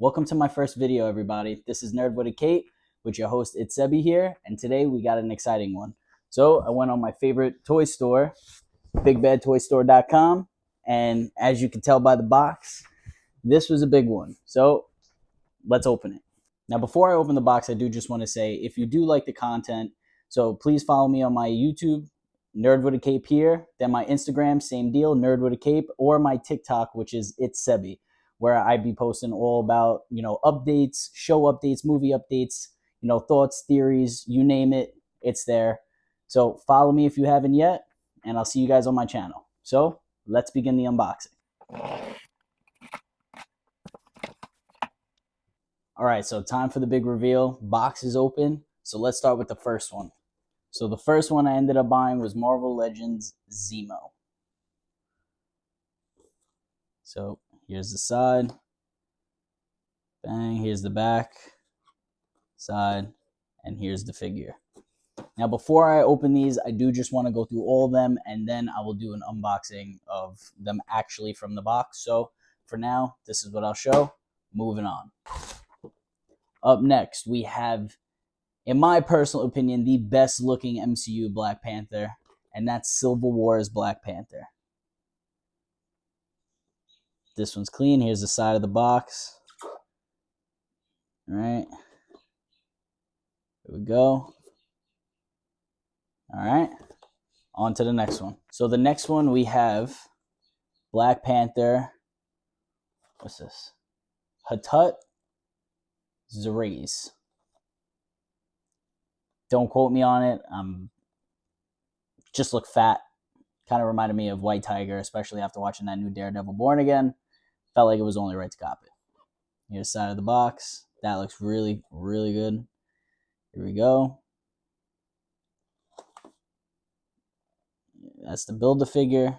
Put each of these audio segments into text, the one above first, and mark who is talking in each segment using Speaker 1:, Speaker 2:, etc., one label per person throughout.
Speaker 1: Welcome to my first video, everybody. This is Nerd with a Cape with your host Itsebi here, and today we got an exciting one. So I went on my favorite toy store, bigbadtoystore.com, and as you can tell by the box, this was a big one. So let's open it. Now, before I open the box, I do just want to say, if you do like the content, so please follow me on my YouTube, Nerd with a Cape here, then my Instagram, same deal, Nerd with a Cape, or my TikTok, which is Itsebi, where I be posting all about, updates, show updates, movie updates, thoughts, theories, you name it, it's there. So follow me if you haven't yet, and I'll see you guys on my channel. So let's begin the unboxing. All right, so time for the big reveal. Box is open. So let's start with the first one. So the first one I ended up buying was Marvel Legends Zemo. So here's the side. Bang, here's the back, side, and here's the figure. Now, before I open these, I do just want to go through all of them, and then I will do an unboxing of them actually from the box. So for now, this is what I'll show. Moving on. Up next, we have, in my personal opinion, the best looking MCU Black Panther, and that's Civil War's Black Panther. This one's clean. Here's the side of the box. All right. Here we go. All right. On to the next one. So the next one we have Black Panther. What's this? Hatut Zeraze. Don't quote me on it. Just look fat. Kind of reminded me of White Tiger, especially after watching that new Daredevil Born Again. Felt like it was only right to cop it. Here's the side of the box. That looks really, really good. Here we go. That's the Build-A-Figure.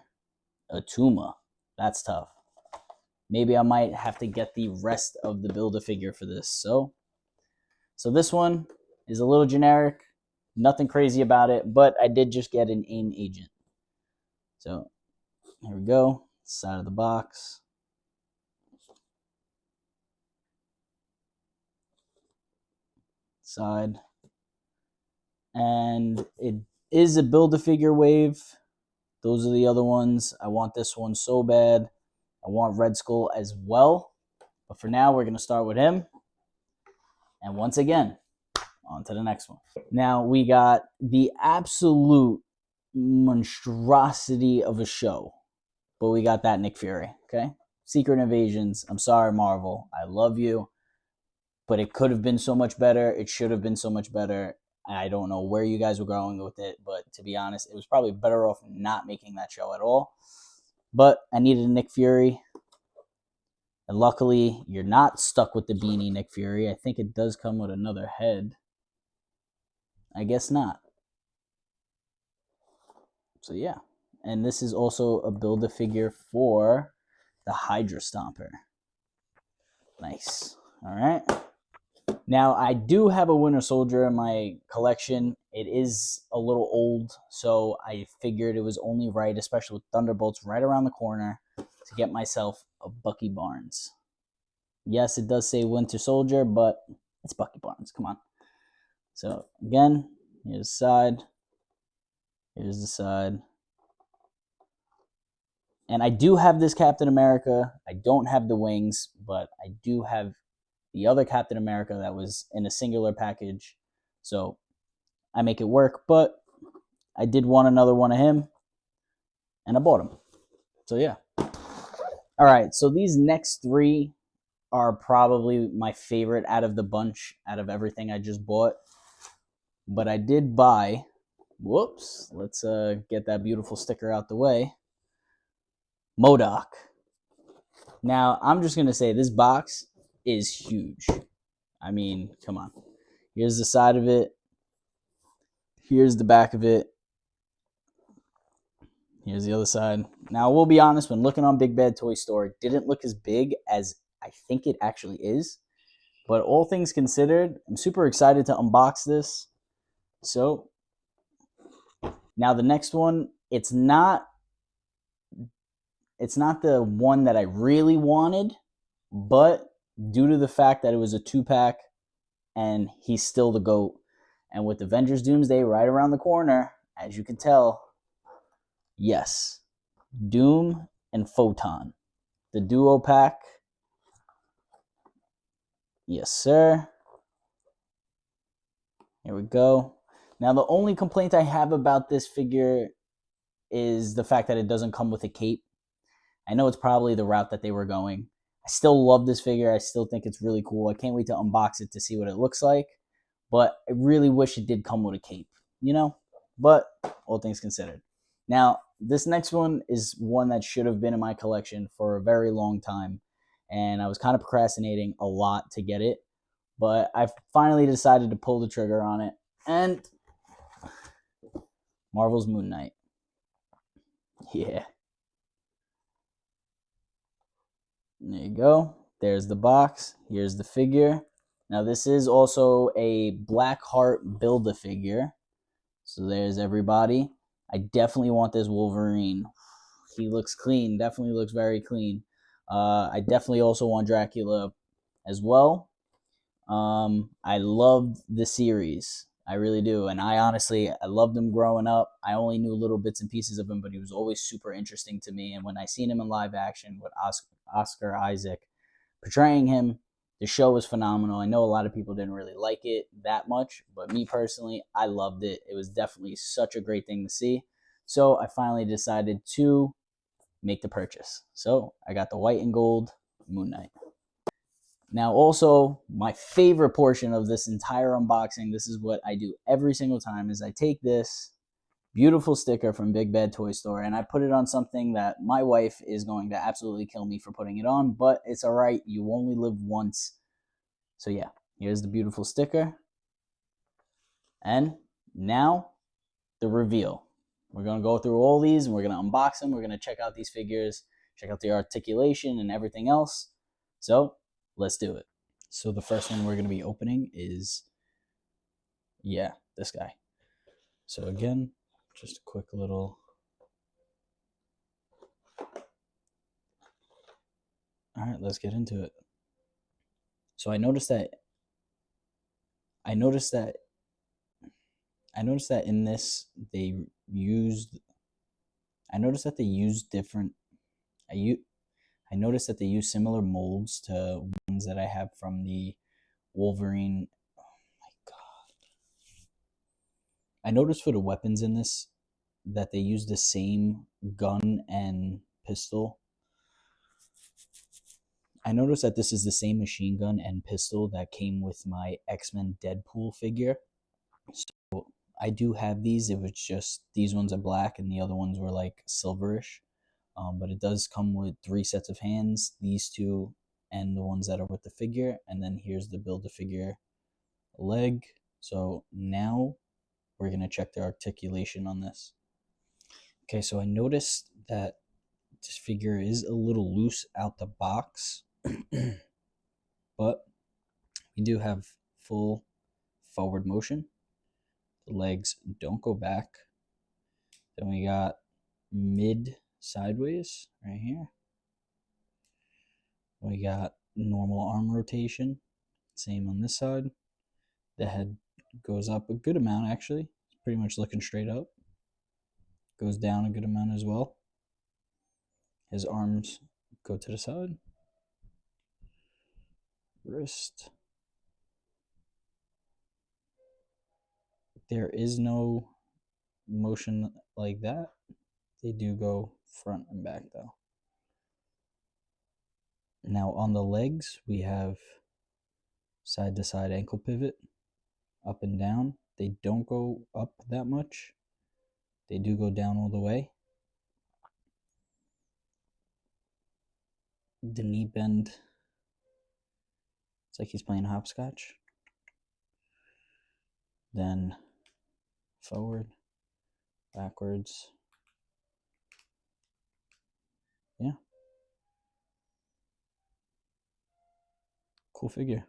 Speaker 1: A Tuma. That's tough. Maybe I might have to get the rest of the Build-A-Figure for this. So this one is a little generic. Nothing crazy about it, but I did just get an AIM agent. So here we go. Side of the box. Side. And it is a Build-A-Figure wave. Those are the other ones. I want this one so bad. I want Red Skull as well. But for now, we're going to start with him. And once again, on to the next one. Now, we got the absolute monstrosity of a show. But we got that Nick Fury, okay? Secret Invasions. I'm sorry, Marvel. I love you. But it could have been so much better. It should have been so much better. I don't know where you guys were going with it, but to be honest, it was probably better off not making that show at all. But I needed a Nick Fury. And luckily, you're not stuck with the beanie Nick Fury. I think it does come with another head. I guess not. So yeah. And this is also a Build-A-Figure for the Hydra Stomper. Nice. All right. Now, I do have a Winter Soldier in my collection. It is a little old, so I figured it was only right, especially with Thunderbolts right around the corner, to get myself a Bucky Barnes. Yes, it does say Winter Soldier, but it's Bucky Barnes. Come on. So, again, here's the side. Here's the side. And I do have this Captain America. I don't have the wings, but I do have the other Captain America that was in a singular package. So I make it work, but I did want another one of him, and I bought him. So yeah. All right, so these next three are probably my favorite out of the bunch, out of everything I just bought. But I did buy, whoops, let's get that beautiful sticker out the way, Modok. Now, I'm just going to say this box is huge. I mean, come on. Here's the side of it. Here's the back of it. Here's the other side. Now, we'll be honest, when looking on Big Bad Toy Store, it didn't look as big as I think it actually is. But all things considered, I'm super excited to unbox this. So, now the next one, it's not the one that I really wanted, but due to the fact that it was a 2-pack and he's still the GOAT. And with Avengers Doomsday right around the corner, as you can tell, yes, Doom and Photon, the duo pack. Yes, sir. Here we go. Now, the only complaint I have about this figure is the fact that it doesn't come with a cape. I know it's probably the route that they were going. I still love this figure. I still think it's really cool. I can't wait to unbox it to see what it looks like. But I really wish it did come with a cape, you know? But all things considered. Now, this next one is one that should have been in my collection for a very long time. And I was kind of procrastinating a lot to get it. But I finally decided to pull the trigger on it. And Marvel's Moonknight. Yeah. There you go. There's the box. Here's the figure. Now, this is also a Blackheart Build-A-Figure. So there's everybody. I definitely want this Wolverine. He looks clean. Definitely looks very clean. I definitely also want Dracula as well. I loved the series. I really do. And I loved him growing up. I only knew little bits and pieces of him, but he was always super interesting to me. And when I seen him in live action with Oscar Isaac portraying him, the show was phenomenal. I know a lot of people didn't really like it that much, but me personally, I loved it. It was definitely such a great thing to see. So I finally decided to make the purchase. So I got the white and gold Moonknight. Now, also, my favorite portion of this entire unboxing, this is what I do every single time, is I take this beautiful sticker from Big Bad Toy Store and I put it on something that my wife is going to absolutely kill me for putting it on, but it's all right. You only live once. So yeah, here's the beautiful sticker. And now the reveal. We're going to go through all these and we're going to unbox them. We're going to check out these figures, check out the articulation and everything else. So let's do it. So the first one we're going to be opening is, yeah, this guy. So again, just a quick little. All right, let's get into it. So I noticed that in this they used different. I noticed that they use similar molds to ones that I have from the Wolverine. Oh my god! I noticed for the weapons in this that they use the same gun and pistol. I noticed that this is the same machine gun and pistol that came with my X-Men Deadpool figure. So I do have these. It was just these ones are black and the other ones were like silverish. But it does come with 3 sets of hands, these 2 and the ones that are with the figure. And then here's the Build-A-Figure leg. So now we're going to check the articulation on this. Okay, so I noticed that this figure is a little loose out the box. But we do have full forward motion. The legs don't go back. Then we got mid sideways right here. We got normal arm rotation. Same on this side. The head goes up a good amount actually. It's pretty much looking straight up. Goes down a good amount as well. His arms go to the side. Wrist. There is no motion like that. They do go front and back though. Now on the legs, we have side to side ankle pivot, up and down. They don't go up that much. They do go down all the way. The knee bend, it's like he's playing hopscotch. Then forward, backwards. Yeah. Cool figure.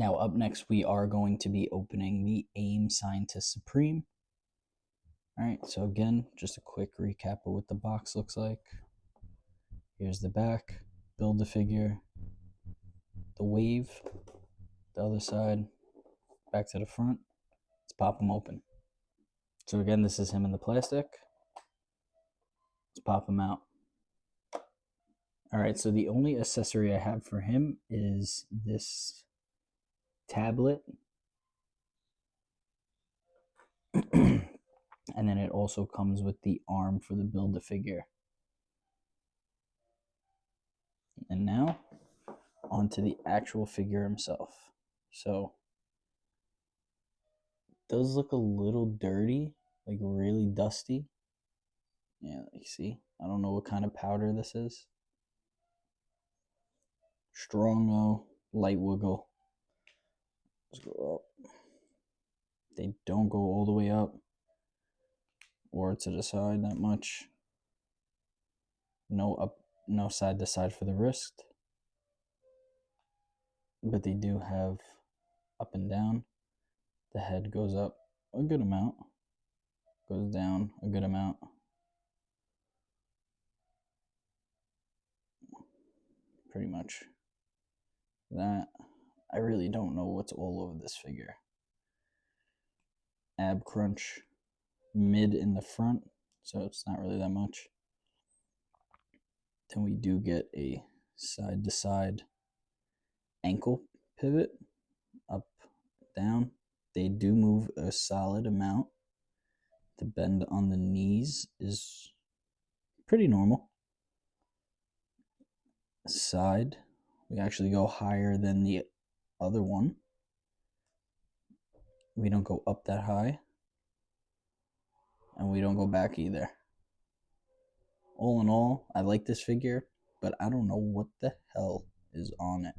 Speaker 1: Now up next, we are going to be opening the AIM Scientist Supreme. All right, so again, just a quick recap of what the box looks like. Here's the back, build the figure, the wave, the other side, back to the front. Let's pop them open. So again, this is him in the plastic. Let's pop him out. All right, so the only accessory I have for him is this tablet. And then it also comes with the arm for the Build-A-Figure. And now, onto the actual figure himself. So, it does look a little dirty, like really dusty. Yeah, you see, I don't know what kind of powder this is. Strong though, light wiggle. Let's go up. They don't go all the way up or to the side that much. No up, no side to side for the wrist. But they do have up and down. The head goes up a good amount, goes down a good amount. Pretty much that. I really don't know what's all over this figure. Ab crunch, mid in the front, so it's not really that much. Then we do get a side to side ankle pivot, up, down. They do move a solid amount. The bend on the knees is pretty normal. Side, we actually go higher than the other one. We don't go up that high. And we don't go back either. All in all, I like this figure, but I don't know what the hell is on it.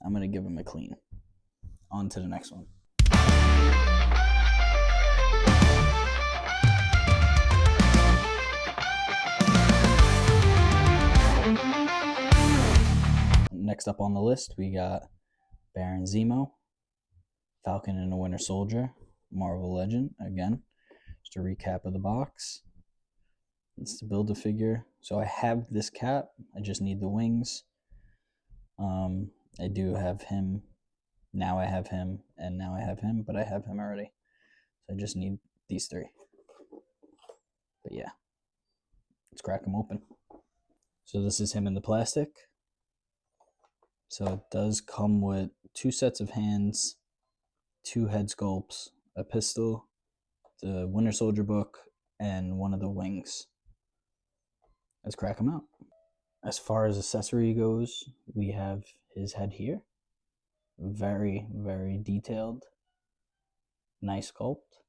Speaker 1: I'm going to give him a clean. On to the next one. Next up on the list, we got Baron Zemo, Falcon and the Winter Soldier, Marvel Legend, again. Just a recap of the box. It's to build a figure. So I have this cap. I just need the wings. I do have him. Now I have him, and now I have him, but I have him already. So I just need these three. But yeah, let's crack them open. So this is him in the plastic. So it does come with 2 sets of hands, 2 head sculpts, a pistol, the Winter Soldier book, and one of the wings. Let's crack him out. As far as accessory goes, we have his head here. Very, very detailed. Nice sculpt.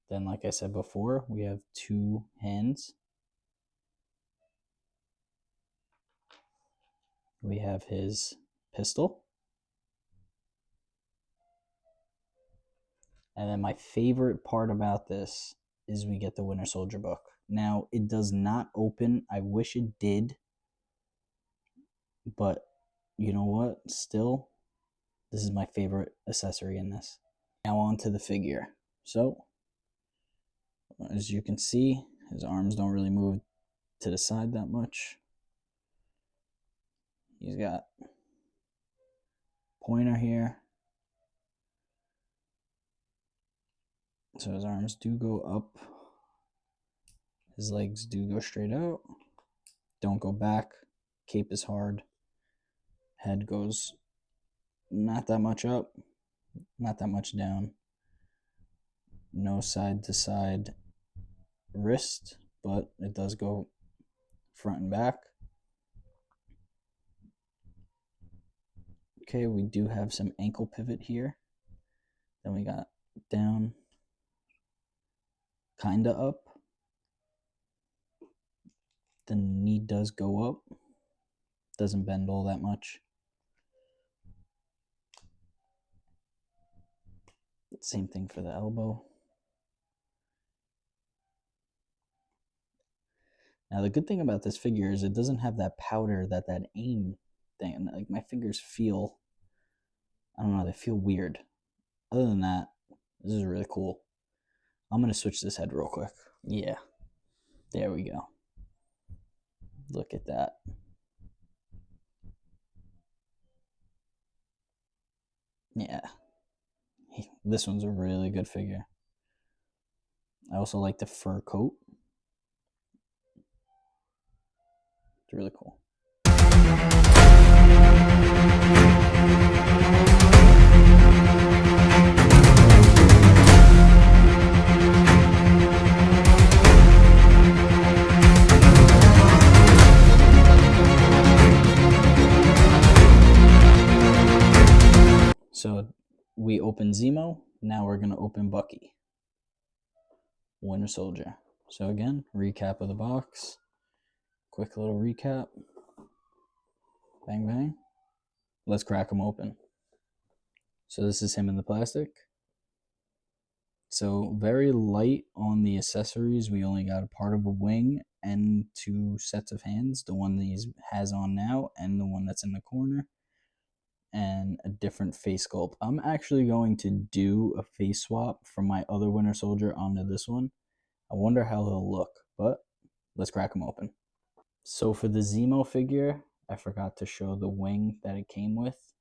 Speaker 1: Then, like I said before, we have 2 hands. We have his pistol. And then my favorite part about this is we get the Winter Soldier book. Now, it does not open. I wish it did. But you know what? Still, this is my favorite accessory in this. Now on to the figure. So, as you can see, his arms don't really move to the side that much. He's got pointer here. So his arms do go up. His legs do go straight out. Don't go back. Cape is hard. Head goes not that much up, not that much down. No side to side wrist, but it does go front and back. Okay, we do have some ankle pivot here. Then we got down, kinda up. The knee does go up. Doesn't bend all that much. Same thing for the elbow. Now the good thing about this figure is it doesn't have that powder that AIM thing. Like my fingers feel I don't know, they feel weird. Other than that, this is really cool. I'm going to switch this head real quick. Yeah, there we go. Look at that. Yeah, this one's a really good figure. I also like the fur coat. It's really cool. So we open Zemo. Now we're going to open Bucky, Winter Soldier. So again, recap of the box. Quick little recap. Bang, bang. Let's crack them open. So this is him in the plastic. So very light on the accessories. We only got a part of a wing and 2 sets of hands. The one that he has on now and the one that's in the corner. And a different face sculpt. I'm actually going to do a face swap from my other Winter Soldier onto this one. I wonder how he'll look, but let's crack him open. So for the Zemo figure, I forgot to show the wing that it came with.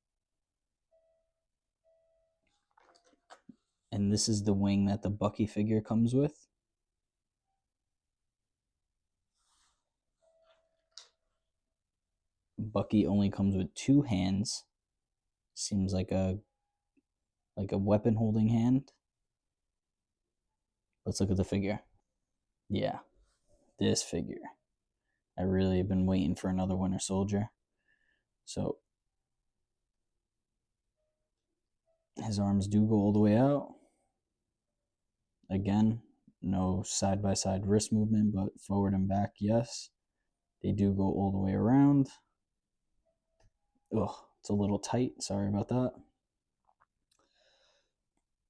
Speaker 1: And this is the wing that the Bucky figure comes with. Bucky only comes with 2 hands. Seems like a weapon holding hand. Let's look at the figure. Yeah, this figure. I really have been waiting for another Winter Soldier. So his arms do go all the way out. Again, no side-by-side wrist movement, but forward and back, yes. They do go all the way around. Ugh, it's a little tight. Sorry about that.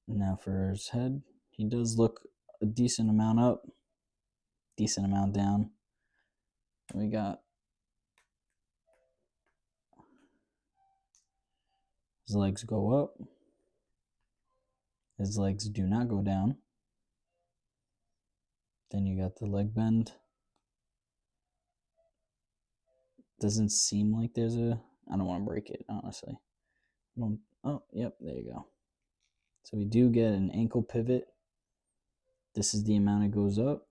Speaker 1: Now for his head. He does look a decent amount up, decent amount down. We got his legs go up. His legs do not go down. Then you got the leg bend. Doesn't seem like there's a... I don't want to break it, honestly. Oh, yep, there you go. So we do get an ankle pivot. This is the amount it goes up.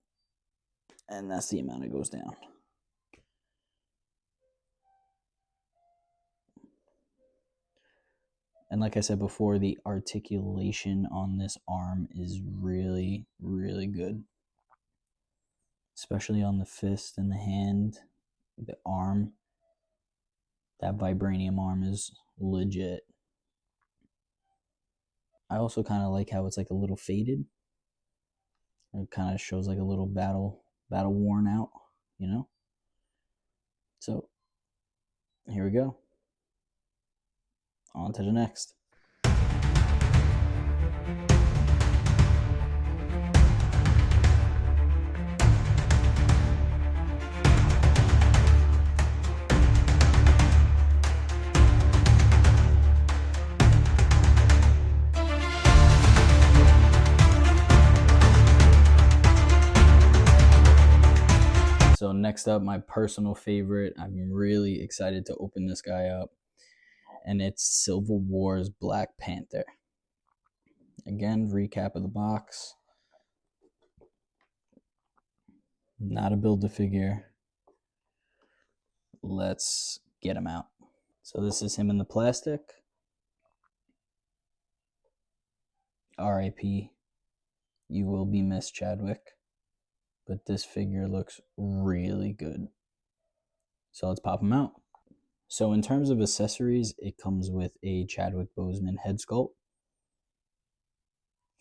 Speaker 1: And that's the amount it goes down. And like I said before, the articulation on this arm is really, really good. Especially on the fist and the hand, the arm. That vibranium arm is legit. I also kind of like how it's like a little faded. It kind of shows like a little battle worn out, you know? So, here we go. On to the next. So next up, my personal favorite. I'm really excited to open this guy up. And it's Civil War's Black Panther. Again, recap of the box. Not a Build-A-Figure. Let's get him out. So this is him in the plastic. R.I.P. You will be missed, Chadwick. But this figure looks really good. So let's pop him out. So in terms of accessories, it comes with a Chadwick Boseman head sculpt.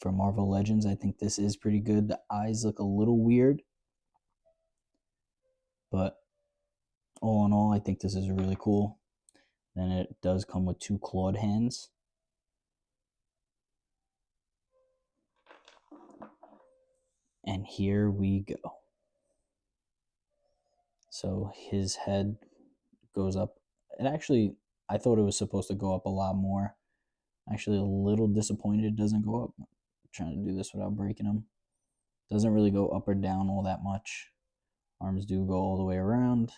Speaker 1: For Marvel Legends, I think this is pretty good. The eyes look a little weird. But all in all, I think this is really cool. Then it does come with 2 clawed hands. And here we go. So his head goes up. It actually, I thought it was supposed to go up a lot more. Actually, a little disappointed it doesn't go up. I'm trying to do this without breaking them. Doesn't really go up or down all that much. Arms do go all the way around.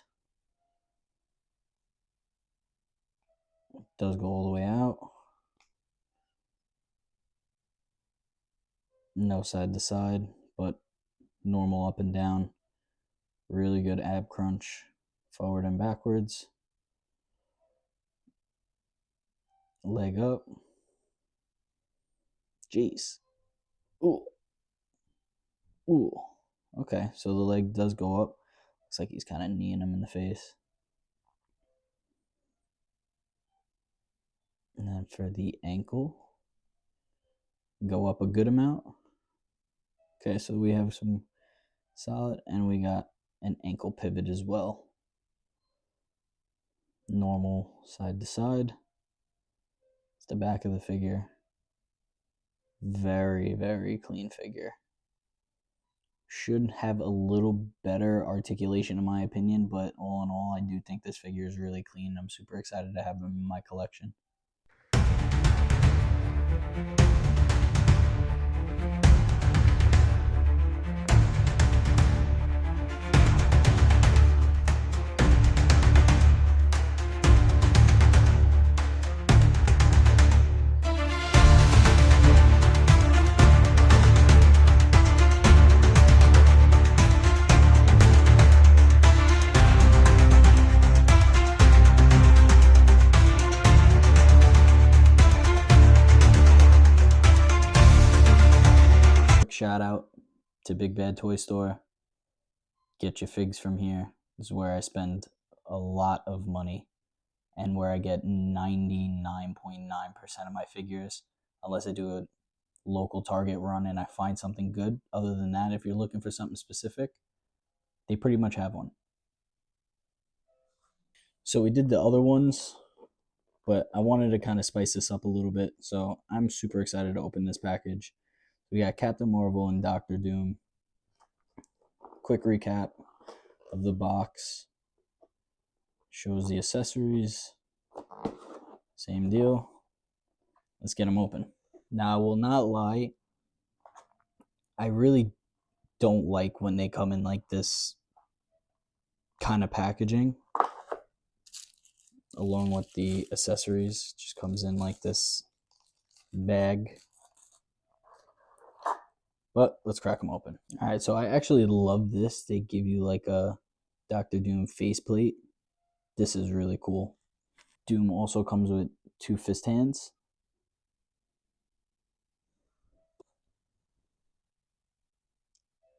Speaker 1: Does go all the way out. No side to side, but normal up and down. Really good ab crunch, forward and backwards. Leg up. Jeez. Ooh. Ooh. Okay, so the leg does go up. Looks like he's kind of kneeing him in the face. And then for the ankle, go up a good amount. Okay, so we have some solid, and we got an ankle pivot as well. Normal side to side. It's the back of the figure. Very, very clean figure. Should have a little better articulation in my opinion, but all in all, I do think this figure is really clean. I'm super excited to have him in my collection. Shout out to Big Bad Toy Store. Get your figs from here. This is where I spend a lot of money and where I get 99.9% of my figures, unless I do a local Target run and I find something good. Other than that, if you're looking for something specific, they pretty much have one. So we did the other ones, but I wanted to kind of spice this up a little bit. So I'm super excited to open this package. We got Captain Marvel and Doctor Doom. Quick recap of the box. Shows the accessories. Same deal. Let's get them open. Now, I will not lie. I really don't like when they come in like this kind of packaging. Along with the accessories. Just comes in like this bag. But let's crack them open. All right, so I actually love this. They give you like a Doctor Doom faceplate. This is really cool. Doom also comes with 2 fist hands.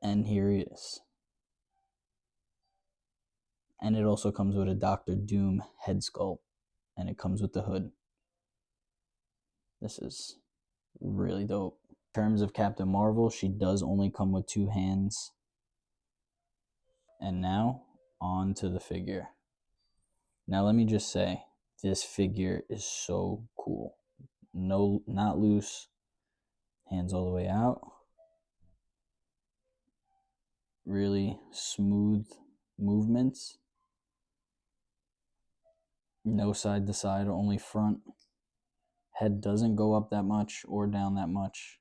Speaker 1: And here he is. And it also comes with a Doctor Doom head sculpt. And it comes with the hood. This is really dope. In terms of Captain Marvel, she does only come with 2 hands. And now, on to the figure. Now let me just say, this figure is so cool. No, not loose. Hands all the way out. Really smooth movements. No side to side, only front. Head doesn't go up that much or down that much.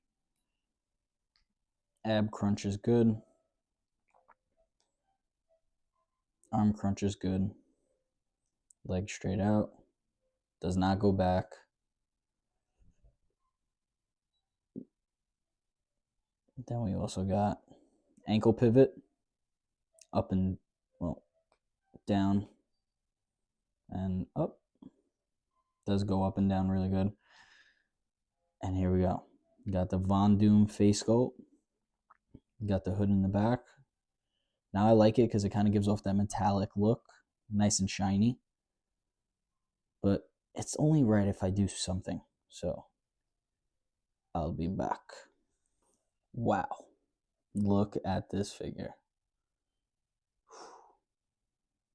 Speaker 1: Ab crunch is good. Arm crunch is good. Leg straight out. Does not go back. Then we also got ankle pivot. Up and, well, down and up. Does go up and down really good. And here we go. Got the Von Doom face sculpt. Got the hood in the back. Now I like it because it kind of gives off that metallic look. Nice and shiny. But it's only right if I do something. So I'll be back. Wow. Look at this figure.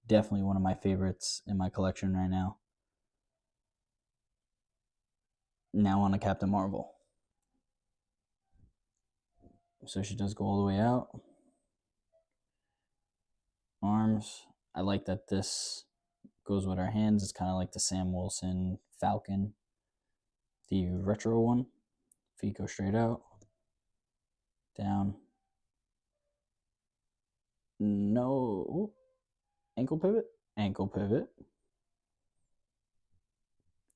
Speaker 1: Definitely one of my favorites in my collection right now. Now on to Captain Marvel. So she does go all the way out. Arms. I like that this goes with her hands. It's kind of like the Sam Wilson Falcon. The retro one, feet go straight out, down. No, ankle pivot,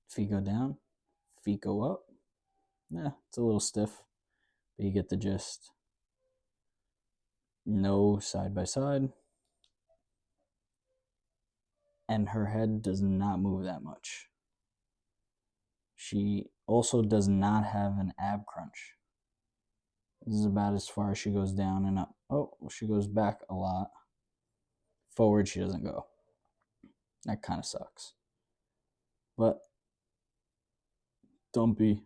Speaker 1: feet go down, feet go up. Yeah, it's a little stiff, but you get the gist. No side by side. And her head does not move that much. She also does not have an ab crunch. This is about as far as she goes down and up. Oh, she goes back a lot. Forward, she doesn't go. That kind of sucks. But Dumpy,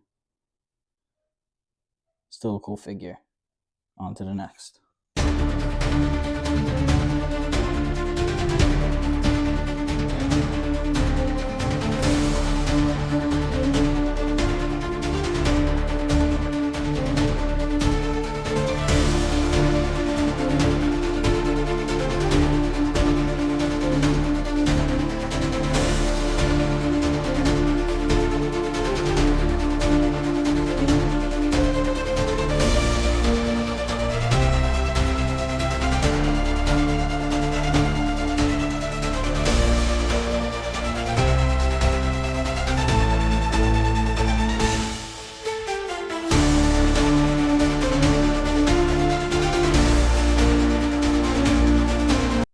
Speaker 1: still a cool figure. On to the next.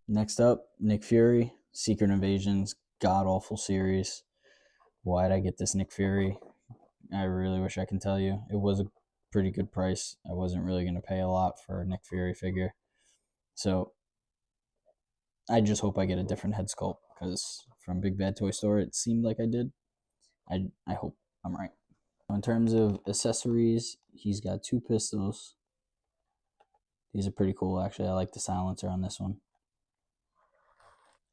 Speaker 1: Next up, Nick Fury, Secret Invasions, god awful series. Why'd I get this Nick Fury? I really wish I can tell you. It was a pretty good price. I wasn't really going to pay a lot for a Nick Fury figure. So I just hope I get a different head sculpt, because from Big Bad Toy Store, it seemed like I did. I hope I'm right. In terms of accessories, he's got 2 pistols. These are pretty cool, actually. I like the silencer on this one.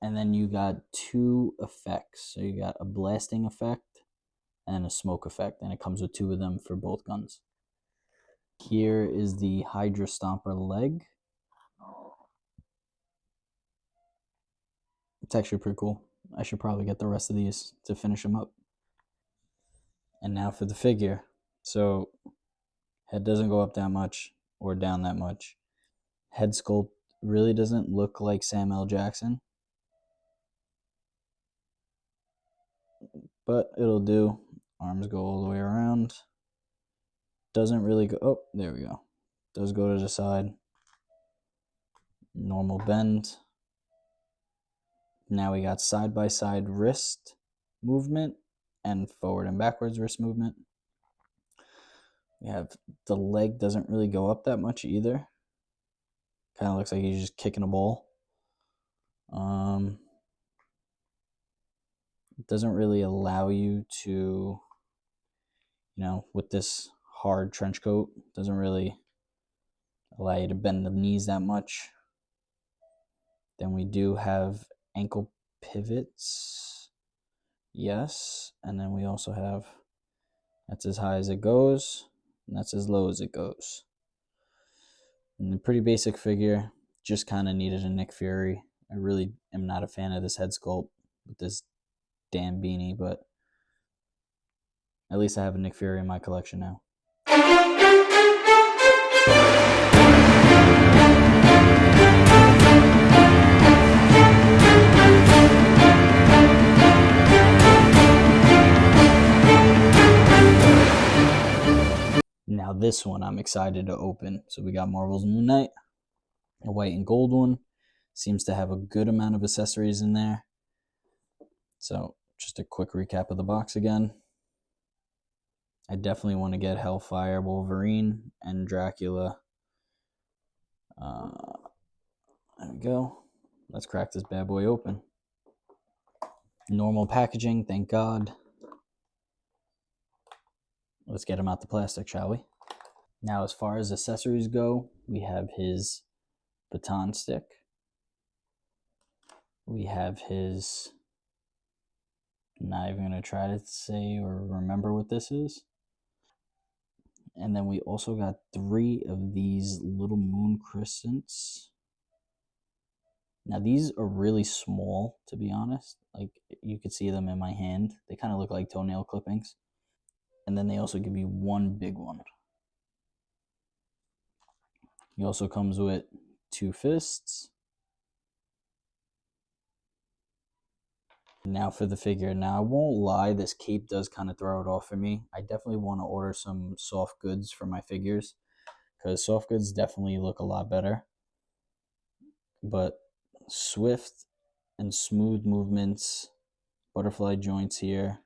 Speaker 1: And then you got 2 effects. So you got a blasting effect and a smoke effect, and it comes with 2 of them for both guns. Here is the Hydra Stomper leg. It's actually pretty cool. I should probably get the rest of these to finish them up. And now for the figure. So head doesn't go up that much or down that much. Head sculpt really doesn't look like Sam L. Jackson, but it'll do. Arms go all the way around. Doesn't really go, oh, there we go. Does go to the side. Normal bend. Now we got side by side wrist movement and forward and backwards wrist movement. We have the leg doesn't really go up that much either. Kind of looks like he's just kicking a ball. It doesn't really allow you to, with this hard trench coat, doesn't really allow you to bend the knees that much. Then we do have ankle pivots. Yes. And then we also have, that's as high as it goes, and that's as low as it goes. And a pretty basic figure. Just kind of needed a Nick Fury. I really am not a fan of this head sculpt with this damn beanie, but at least I have a Nick Fury in my collection now. Now this one I'm excited to open. So we got Marvel's Moonknight, a white and gold one. Seems to have a good amount of accessories in there. So just a quick recap of the box again. I definitely want to get Hellfire, Wolverine, and Dracula. There we go. Let's crack this bad boy open. Normal packaging, thank God. Let's get him out the plastic, shall we? Now, as far as accessories go, we have his baton stick. We have his, I'm not even going to try to say or remember what this is. And then we also got 3 of these little moon crescents. Now, these are really small, to be honest. Like, you could see them in my hand. They kind of look like toenail clippings. And then they also give you one big one. He also comes with 2 fists. Now for the figure. Now I won't lie, this cape does kind of throw it off for me. I definitely want to order some soft goods for my figures, because soft goods definitely look a lot better. But swift and smooth movements, butterfly joints here,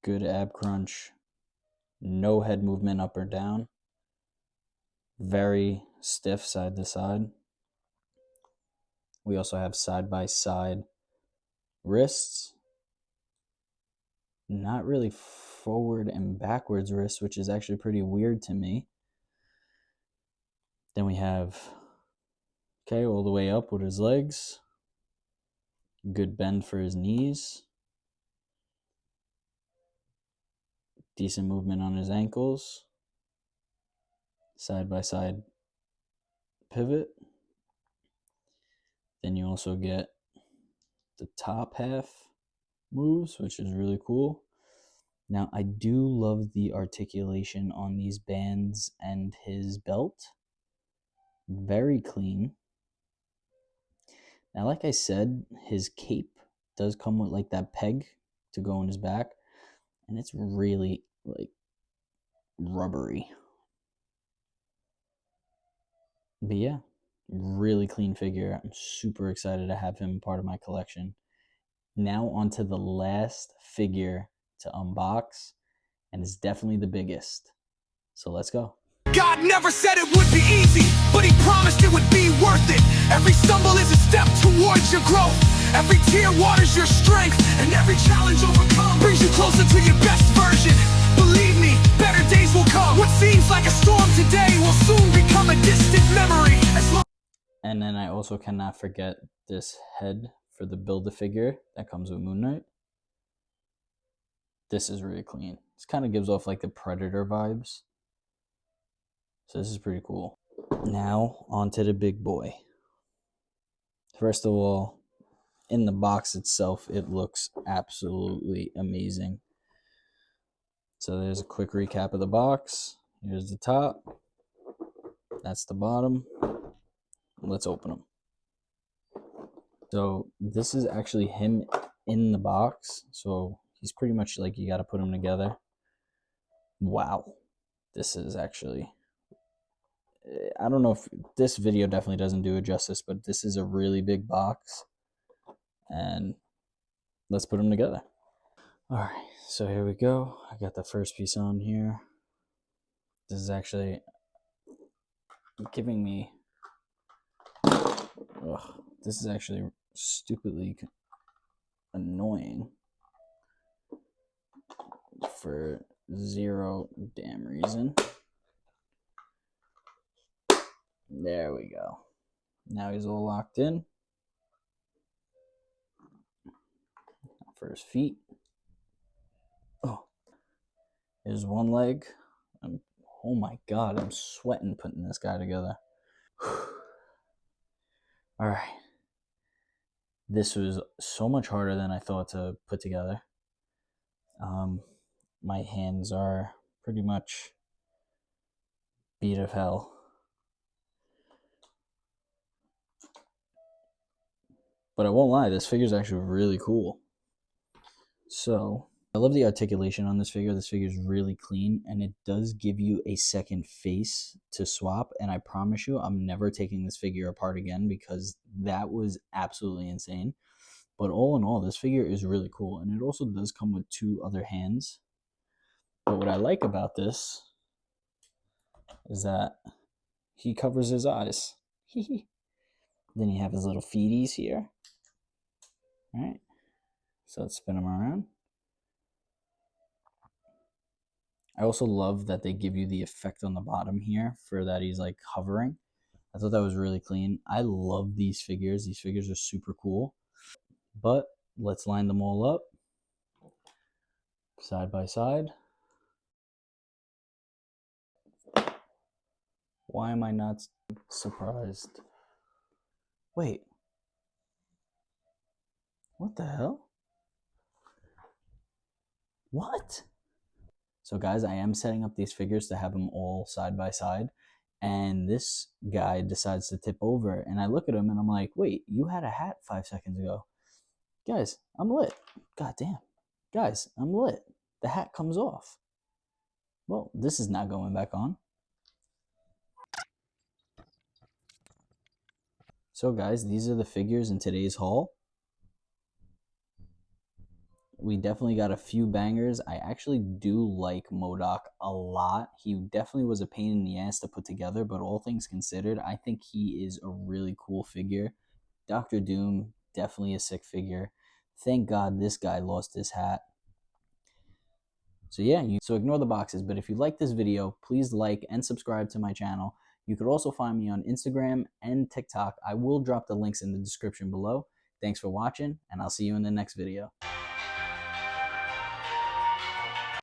Speaker 1: good ab crunch, no head movement up or down, very stiff side to side. We also have side by side wrists, not really forward and backwards wrists, which is actually pretty weird to me. Then we have, okay, all the way up with his legs, good bend for his knees, decent movement on his ankles, side by side pivot. Then you also get the top half moves, which is really cool. Now, I do love the articulation on these bands and his belt. Very clean. Now, like I said, his cape does come with like that peg to go in his back, and it's really like rubbery. But yeah, really clean figure. I'm super excited to have him part of my collection. Now on to the last figure to unbox, and it's definitely the biggest. So let's go.
Speaker 2: God never said it would be easy, but he promised it would be worth it. Every stumble is a step towards your growth. Every tear waters your strength, and every challenge overcome brings you closer to your best version. Believe me, better days will come. What seems like a storm today will soon become a distant memory.
Speaker 1: And then I also cannot forget this head for the Build-A-Figure that comes with Moonknight. This is really clean. This kind of gives off like the Predator vibes. So this is pretty cool. Now on to the big boy. First of all, in the box itself, it looks absolutely amazing. So there's a quick recap of the box. Here's the top. That's the bottom. Let's open them. So this is actually him in the box. So he's pretty much like, you got to put them together. Wow. This is actually, I don't know if this video definitely doesn't do it justice, but this is a really big box. And let's put them together. All right, so here we go. I got the first piece on here. This is actually giving me, this is actually stupidly annoying for zero damn reason. There we go. Now he's all locked in. For his feet. Oh, here's one leg. Oh my god, I'm sweating putting this guy together. All right. This was so much harder than I thought to put together. My hands are pretty much beat of hell. But I won't lie, this figure is actually really cool. So, I love the articulation on this figure. This figure is really clean, and it does give you a second face to swap. And I promise you, I'm never taking this figure apart again, because that was absolutely insane. But all in all, this figure is really cool. And it also does come with 2 other hands. But what I like about this is that he covers his eyes. Then you have his little feeties here. All right. So let's spin them around. I also love that they give you the effect on the bottom here for that he's like hovering. I thought that was really clean. I love these figures. These figures are super cool. But let's line them all up side by side. Why am I not surprised? Wait. What the hell? What? So guys, I am setting up these figures to have them all side by side. And this guy decides to tip over, and I look at him and I'm like, wait, you had a hat 5 seconds ago. Guys, I'm lit. God damn. Guys, I'm lit. The hat comes off. Well, this is not going back on. So guys, these are the figures in today's haul. We definitely got a few bangers. I actually do like Modok a lot. He definitely was a pain in the ass to put together, but all things considered, I think he is a really cool figure. Dr. Doom, definitely a sick figure. Thank God this guy lost his hat. So yeah, so ignore the boxes, but if you like this video, please like and subscribe to my channel. You could also find me on Instagram and TikTok. I will drop the links in the description below. Thanks for watching, and I'll see you in the next video.